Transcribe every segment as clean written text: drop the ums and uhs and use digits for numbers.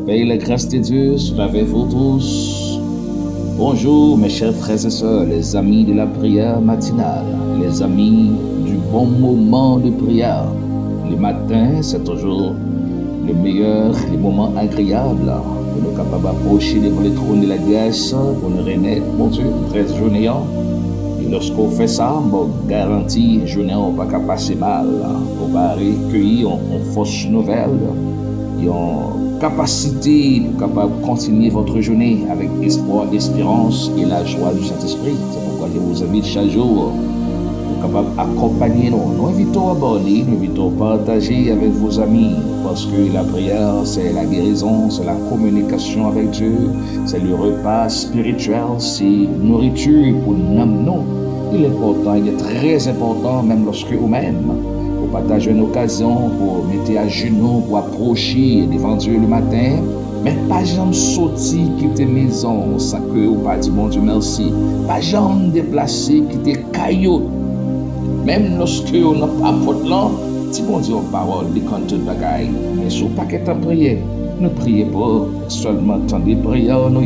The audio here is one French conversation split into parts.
paix et la grâce de Dieu soit avec vous tous. Bonjour mes chers frères et sœurs, les amis de la prière matinale, les amis du bon moment de prière. Le matin, c'est toujours le meilleur, les moments agréables pour nous capables d'approcher devant le trône de la grâce, pour nous remettre, mon Dieu, très journée. Et lorsqu'on fait ça, bon, garantie, journée, on va pas passer mal. On va recueillir en fausse nouvelle et en capacité de capable continuer votre journée avec espoir, espérance et la joie du Saint-Esprit. C'est pourquoi je vous invite chaque jour pour capable accompagner nous. Nous invitons à aborder, nous invitons à partager avec vos amis parce que la prière, c'est la guérison, c'est la communication avec Dieu, c'est le repas spirituel, c'est nourriture pour nous. Il est important, il est très important, même lorsque vous-même, pour partager une occasion, pour mettre à genoux, pour approcher devant Dieu le matin, mais pas jamais sortir, quitter maison, ça que vous pas dit, mon Dieu, merci. Pas jamais déplacer, quitter caillou. Même lorsque on n'a pas porte là, si bon Dieu, parole, les comptes de bagaille, mais sur pas qu'être en prière, ne priez pas seulement tant des prières, nous,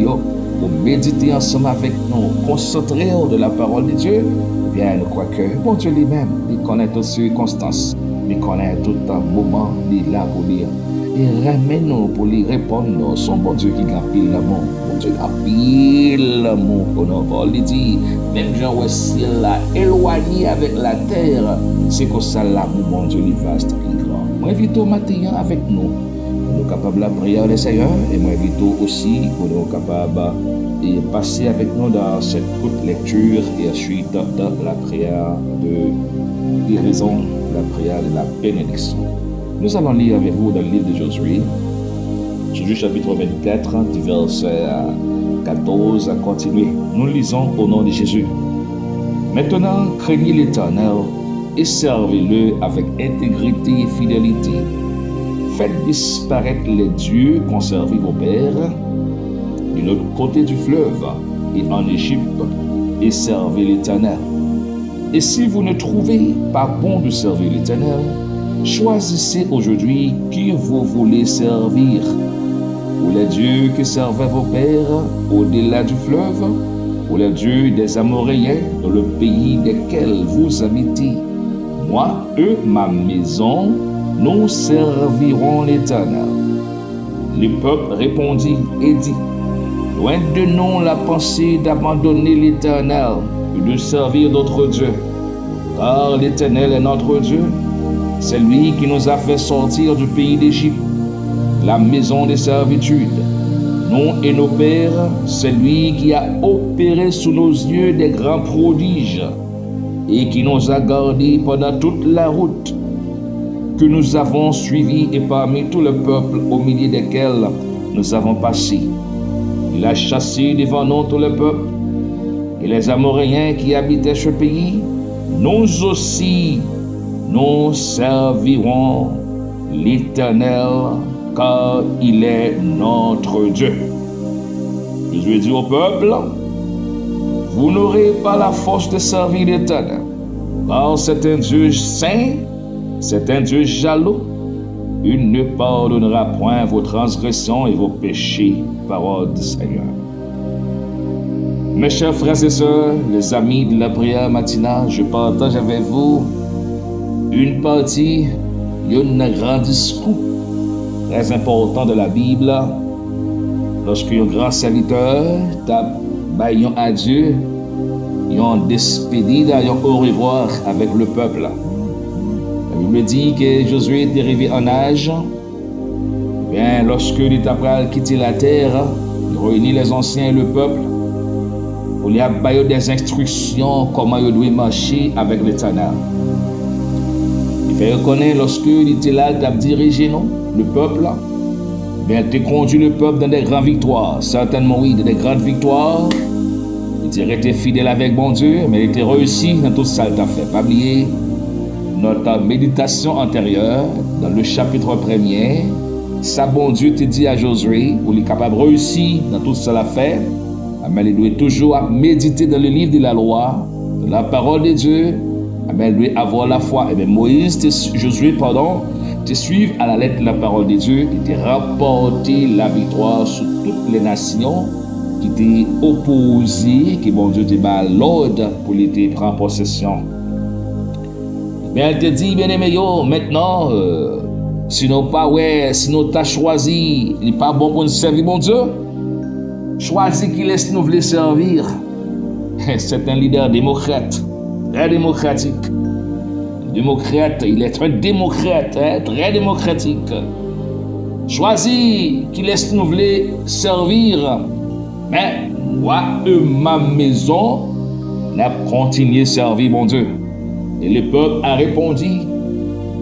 pour méditer ensemble avec nous, concentrer de la parole de Dieu. Eh bien, nous croyons que bon Dieu lui-même, il connaît toutes circonstances, il connaît tout un moment, il est là pour dire. Et ramène-nous pour lui répondre, son bon Dieu qui a pile l'amour. Bon Dieu a pile l'amour pour nous. Il dit, même Jean au ciel là, éloigné avec la terre, c'est comme ça l'amour, mon Dieu, il vaste et grand. Moi, invite au matin avec nous. Nous capables de la prière des Seigneurs et moi invite aussi pour nous capables de passer avec nous dans cette courte lecture et ensuite dans la prière de guérison, la prière de la bénédiction. Nous allons lire avec vous dans le livre de Josué, Josué chapitre 24, du verset 14 à continuer. Nous lisons au nom de Jésus. Maintenant, craignez l'Éternel et servez-le avec intégrité et fidélité. Faites disparaître les dieux qu'ont servi vos pères de l'autre côté du fleuve et en Égypte et servez l'Éternel. Et si vous ne trouvez pas bon de servir l'Éternel, choisissez aujourd'hui qui vous voulez servir, ou les dieux que servaient vos pères au-delà du fleuve, ou les dieux des Amoréens dans le pays desquels vous habitez. Moi, ma maison, nous servirons l'Éternel. Le peuple répondit et dit, loin de nous la pensée d'abandonner l'Éternel et de servir d'autres dieux, car l'Éternel est notre Dieu. C'est lui qui nous a fait sortir du pays d'Égypte, la maison de servitude. Nous et nos pères, c'est lui qui a opéré sous nos yeux des grands prodiges et qui nous a gardés pendant toute la route que nous avons suivi et parmi tout le peuple au milieu desquels nous avons passé. Il a chassé devant nous tout le peuple et les Amoréens qui habitaient ce pays. Nous aussi, nous servirons l'Éternel car il est notre Dieu. Jésus dit au peuple, vous n'aurez pas la force de servir l'Éternel, car c'est un Dieu saint, c'est un Dieu jaloux. Il ne pardonnera point vos transgressions et vos péchés. Parole du Seigneur. Mes chers frères et sœurs, les amis de la prière matinale, je partage avec vous une partie d'un grand discours très important de la Bible. Lorsqu'un grand serviteur tape à Dieu, ils ont despédé d'ailleurs au revoir avec le peuple. La Bible dit que Josué est arrivé en âge. Bien, lorsque il a quitté la terre, il réunit les anciens et le peuple pour lui donner des instructions comment il doit marcher avec l'Éternel. Il fait reconnaître lorsque il était là, il a dirigé le peuple. Bien, il a conduit le peuple dans des grandes victoires. Certainement, oui, dans des grandes victoires. Il était resté fidèle avec bon Dieu, mais il était réussi dans tout ça qu'il a fait. Pas oublier notre méditation antérieure, dans le chapitre 1er, ça, bon Dieu te dit à Josué, pour être capable de réussir dans tout ça qu'il a fait, mais il doit toujours méditer dans le livre de la loi, de la parole de Dieu, il doit avoir la foi. Et bien Josué, te suivre à la lettre la parole de Dieu, qui te rapporter la victoire sur toutes les nations, qui t'est opposé, qui bon Dieu te bat l'ordre pour les te prendre possession. Mais elle te dit, bien aimé, maintenant, si nous pas t'as choisi, il n'est pas bon pour nous servir, mon Dieu. Choisis qui laisse nous voulons servir. C'est un leader démocrate, très démocratique. Démocrate, il est un démocrate, très démocratique. Choisis qui laisse nous voulons servir. Mais moi et ma maison, n'a continué à servir mon Dieu. Et le peuple a répondu.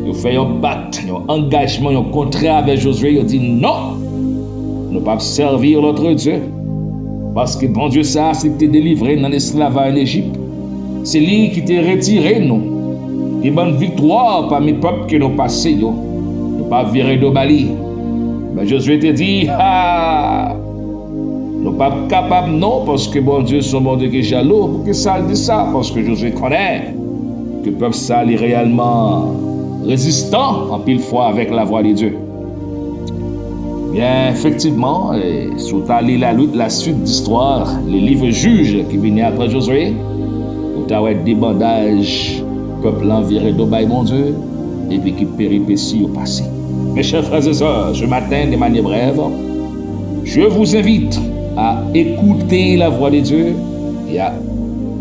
Il fait un pacte, un engagement, un contrat avec Josué. Il dit non, nous ne pouvons pas servir notre Dieu. Parce que bon Dieu, ça, c'est que tu es délivré dans l'esclavage en Égypte. C'est lui qui t'a retiré, nous. Des bonnes victoires parmi les peuples qui nous passés. Nous ne pas virer de Bali. Mais Josué te dit, nous ne sommes pas capables, non, parce que bon Dieu, son bon Dieu qui est jaloux. Pour que ça dit ça? Parce que Josué connaît que le peuple ça est réellement résistant en pile fois avec la voix de Dieu. Bien, effectivement, si vous allez la suite d'histoire, les livres juges qui venaient après Josué, vous avez des bandages, peuple enviré d'Obaï, mon Dieu, et puis qui péripéties au passé. Mes chers frères et sœurs, ce matin, de manière brève, je vous invite à écouter la voix de Dieu et à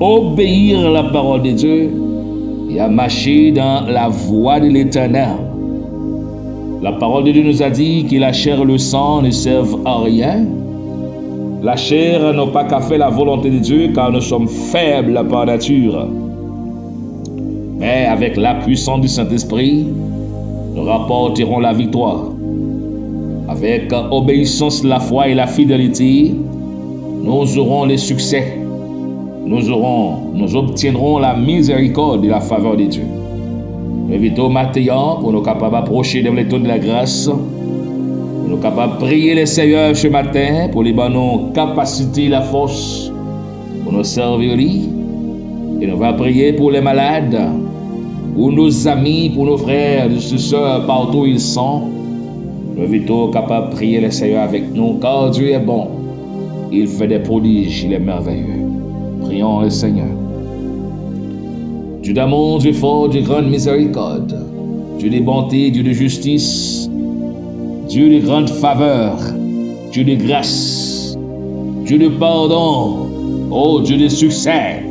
obéir à la parole de Dieu et à marcher dans la voie de l'Éternel. La parole de Dieu nous a dit que la chair et le sang ne servent à rien. La chair n'a pas qu'à faire la volonté de Dieu car nous sommes faibles par nature. Mais avec la puissance du Saint-Esprit, nous rapporterons la victoire. Avec obéissance, la foi et la fidélité, nous aurons le succès. Nous obtiendrons la miséricorde et la faveur de Dieu. Nous invitons Mathéan pour nous capables d'approcher de l'étau de la grâce. Pour nous capables de prier le Seigneur ce matin pour les bonnes capacités, la force pour nous servir. Et nous allons prier pour les malades, pour nos amis, pour nos frères, nos sœurs, partout où ils sont. Nous invitons capables de prier le Seigneur avec nous, car Dieu est bon. Il fait des prodiges, il est merveilleux. Prions le Seigneur. Dieu d'amour, Dieu fort, Dieu de grande miséricorde, Dieu de bonté, Dieu de justice, Dieu de grande faveur, Dieu de grâce, Dieu de pardon, oh Dieu de succès,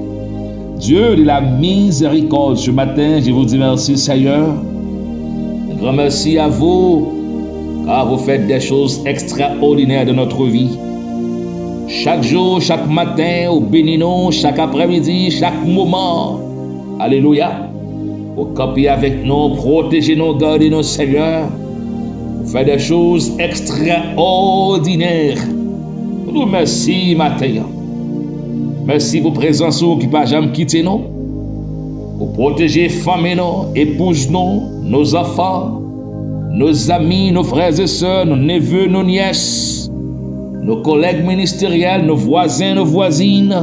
Dieu de la miséricorde. Ce matin, je vous dis merci Seigneur. Un grand merci à vous, car vous faites des choses extraordinaires de notre vie. Chaque jour, chaque matin, au bénissons, chaque après-midi, chaque moment. Alléluia. Vous camper avec nous, protéger nous, garder nous, Seigneur. Vous faites des choses extraordinaires. Nous merci, matin. Merci pour présence qui ne va jamais quitter nous. Pour protéger femmes et nous, épouses nous, nos enfants, nos amis, nos frères et sœurs, nos neveux, nos nièces, nos collègues ministériels, nos voisins, nos voisines.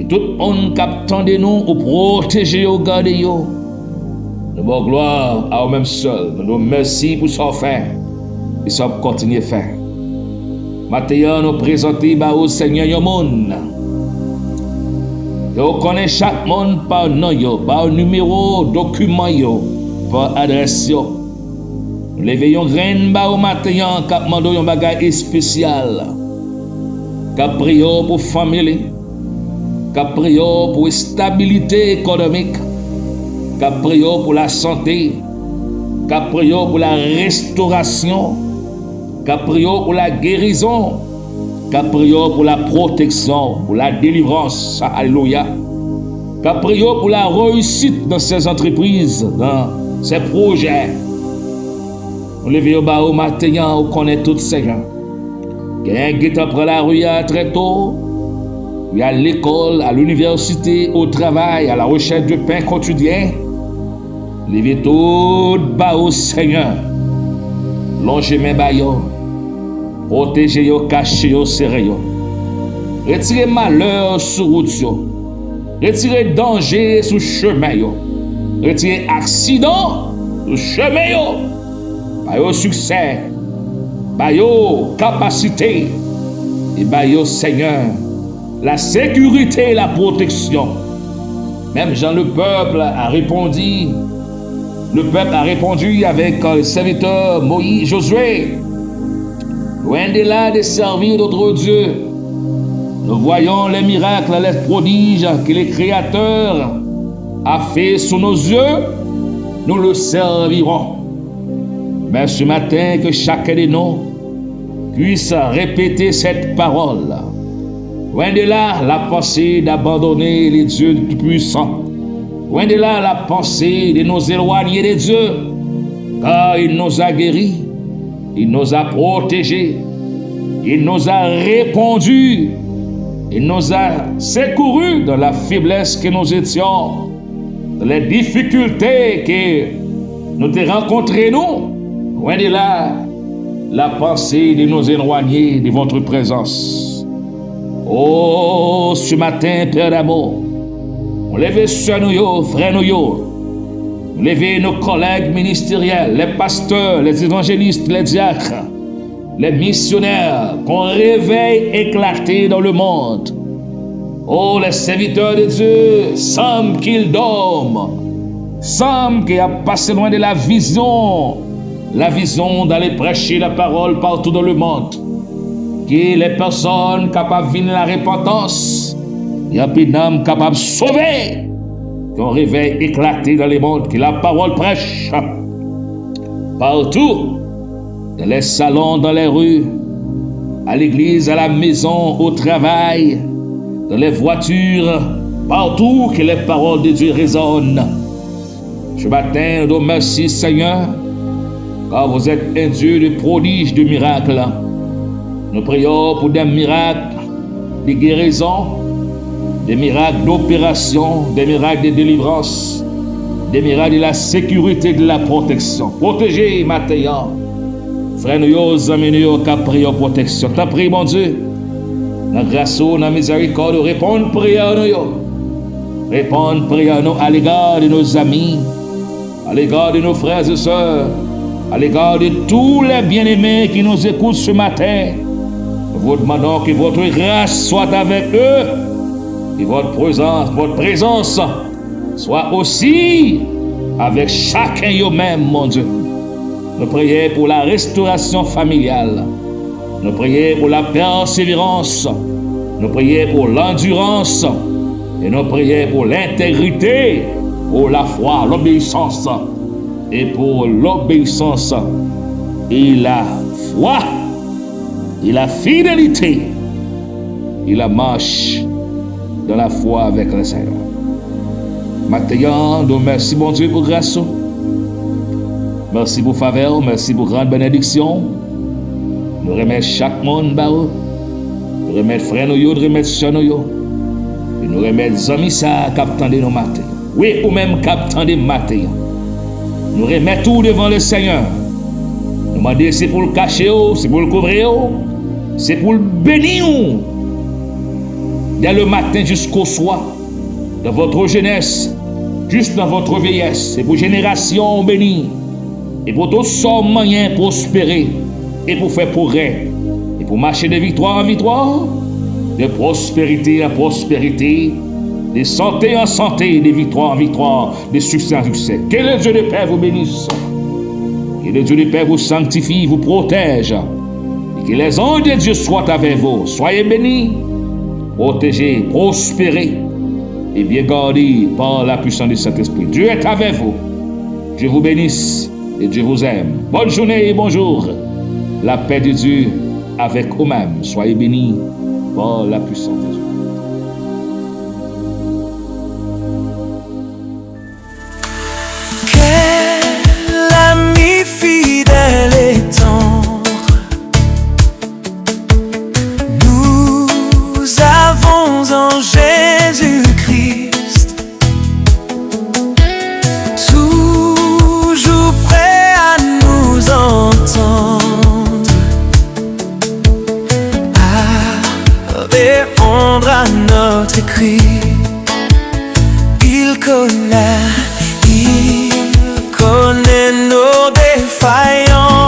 Et tout le monde qui attend de nous pour protéger et garder. Nous avons gloire à nous-mêmes seuls. Nous nous merci pour ce qu'on fait. Et ça va continuer à faire. Maintenant, nous présentons au Seigneur le monde. Nous connaissons chaque monde par nom, par numéro, document, par adresse. Nous levons graine au matin, qui demandons un bagage spécial. Qui prions pour famille. Qui prions pour stabilité économique, qui prions pour la santé, qui prions pour la restauration, qui prions pour la guérison, qui prions pour la protection, pour la délivrance, alléluia, qui prions pour la réussite dans ces entreprises, dans ces projets. Nous levons bas au matin, on connaît tout Seigneur. Quelqu'un qui après la rue très tôt. Oui, à l'école, à l'université, au travail, à la recherche de pain quotidien. Levez tout bas au Seigneur. Longez mes baillons. Protégez-yo, cachez-yo, serrez-yo. Retirez malheur sur route. Retirez danger sur chemin. Retirez accident sur chemin. bay yo succès, bay yo capacité, et bay yo Seigneur, la sécurité et la protection. Même Jean le peuple a répondu. Le peuple a répondu avec le serviteur Moïse, Josué. Loin de là de servir d'autres dieux, nous voyons les miracles, les prodiges que le Créateur a fait sous nos yeux, nous le servirons. Mais ce matin, que chacun de nous puisse répéter cette parole. Loin de là la pensée d'abandonner les dieux tout-puissants. Loin de là la pensée de nous éloigner des dieux, car il nous a guéris, il nous a protégés, il nous a répondu, il nous a secourus dans la faiblesse que nous étions, dans les difficultés que nous avons rencontrées, nous. Loin de là la pensée de nous éloigner de votre présence. Oh, ce matin, Père d'amour, on lève sur nous, frères nous, levez nos collègues ministériels, les pasteurs, les évangélistes, les diacres, les missionnaires, qu'on réveille éclaté dans le monde. Oh, les serviteurs de Dieu, semble qu'ils dorment, semble qu'ils a passé loin de la vision d'aller prêcher la parole partout dans le monde. Que les personnes capables de venir à la repentance, il y a des âmes capables de sauver, qu'on réveille éclaté dans les mondes, que la parole prêche partout, dans les salons, dans les rues, à l'église, à la maison, au travail, dans les voitures, partout que les paroles de Dieu résonnent. Ce matin, nous merci Seigneur, car vous êtes un Dieu de prodiges, de miracles. Nous prions pour des miracles de guérison, des miracles d'opération, des miracles de délivrance, des miracles de la sécurité, de la protection. Protégez maintenant. Frère nous, amis nous, qui prions protection. T'as prié, mon Dieu, dans la grâce, dans la miséricorde, répondre prière nous. Répondre prière nous à l'égard de nos amis, à l'égard de nos frères et sœurs, à l'égard de tous les bien-aimés qui nous écoutent ce matin. Nous vous demandons que votre grâce soit avec eux, et votre présence soit aussi avec chacun d'eux-mêmes, mon Dieu. Nous prions pour la restauration familiale. Nous prions pour la persévérance. Nous prions pour l'endurance. Et nous prions pour l'intégrité, pour la foi, l'obéissance. Et pour l'obéissance et la foi et la fidélité et la marche dans la foi avec le Seigneur. Maintenant, nous merci mon Dieu pour grâce. Merci pour faveur, merci pour grande bénédiction. Nous remettons chaque monde barreau. Nous remettons frères nous, nous remettons soeurs nous. Et nous remettons les amis ça qui attendent nos matins. Oui, ou même qui attendent matin. Nous remettons tout devant le Seigneur. Nous demandons c'est pour le cacher, c'est pour le couvrir, c'est pour le bénir. Dès le matin jusqu'au soir, dans votre jeunesse, juste dans votre vieillesse, c'est pour génération bénie. Et pour tous sorts moyens prospérer, et pour faire progrès, et pour marcher de victoire en victoire, de prospérité en prospérité, de santé en santé, de victoire en victoire, de succès en succès. Que le Dieu de paix vous bénisse. Que le Dieu de paix vous sanctifie, vous protège. Et que les anges de Dieu soient avec vous. Soyez bénis, protégés, prospérés et bien gardés par la puissance de Saint-Esprit. Dieu est avec vous. Dieu vous bénisse et Dieu vous aime. Bonne journée et bonjour. La paix de Dieu avec vous-même. Soyez bénis par la puissance de Dieu. Fidèle et tendre, nous avons en Jésus-Christ, toujours prêt à nous entendre, à répondre à notre cri. Il connaît nos défaillances.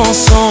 ensemble.